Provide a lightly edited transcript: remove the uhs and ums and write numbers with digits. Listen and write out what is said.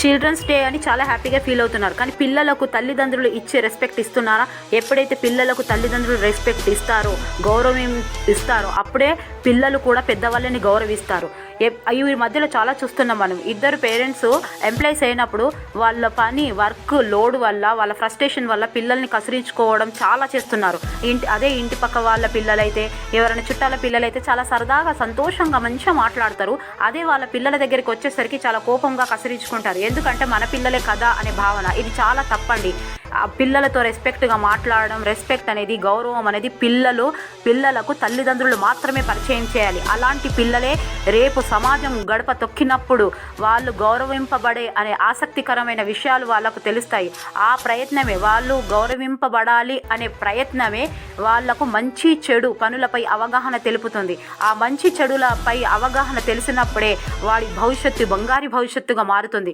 Children's day అని చాలా హ్యాపీగా ఫీల్ అవుతున్నారు. కానీ పిల్లలకు తల్లిదండ్రులు ఇచ్చే రెస్పెక్ట్ ఇస్తున్నారా? ఎప్పుడైతే పిల్లలకు తల్లిదండ్రులు రెస్పెక్ట్ ఇస్తారో, గౌరవం ఇస్తారో అప్పుడే పిల్లలు కూడా పెద్దవాళ్ళని గౌరవిస్తారు. ఈ మధ్యలో చాలా చూస్తున్నాం మనం. ఇద్దరు పేరెంట్స్ ఎంప్లాయీస్ అయినప్పుడు వాళ్ళ పని వర్క్ లోడ్ వల్ల, వాళ్ళ ఫ్రస్ట్రేషన్ వల్ల పిల్లల్ని కసిరించుకోవడం చాలా చేస్తున్నారు. అదే ఇంటి పక్క వాళ్ళ పిల్లలైతే, ఎవరైనా చుట్టాల పిల్లలైతే చాలా సరదాగా సంతోషంగా మంచిగా మాట్లాడతారు. అదే వాళ్ళ పిల్లల దగ్గరికి వచ్చేసరికి చాలా కోపంగా కసిరించుకుంటారు. ఎందుకంటే మన పిల్లలే కదా అనే భావన. ఇది చాలా తప్పండి. పిల్లలతో రెస్పెక్ట్గా మాట్లాడడం, రెస్పెక్ట్ అనేది, గౌరవం అనేది పిల్లలకు తల్లిదండ్రులు మాత్రమే పరిచయం చేయాలి. అలాంటి పిల్లలే రేపు సమాజం గడప తొక్కినప్పుడు వాళ్ళు గౌరవింపబడే అనే ఆసక్తికరమైన విషయాలు వాళ్ళకు తెలుస్తాయి. ఆ ప్రయత్నమే, వాళ్ళు గౌరవింపబడాలి అనే ప్రయత్నమే వాళ్లకు మంచి చెడు పనులపై అవగాహన తెలుపుతుంది. ఆ మంచి చెడులపై అవగాహన తెలిసినప్పుడే వాడి భవిష్యత్తు బంగారు భవిష్యత్తుగా మారుతుంది.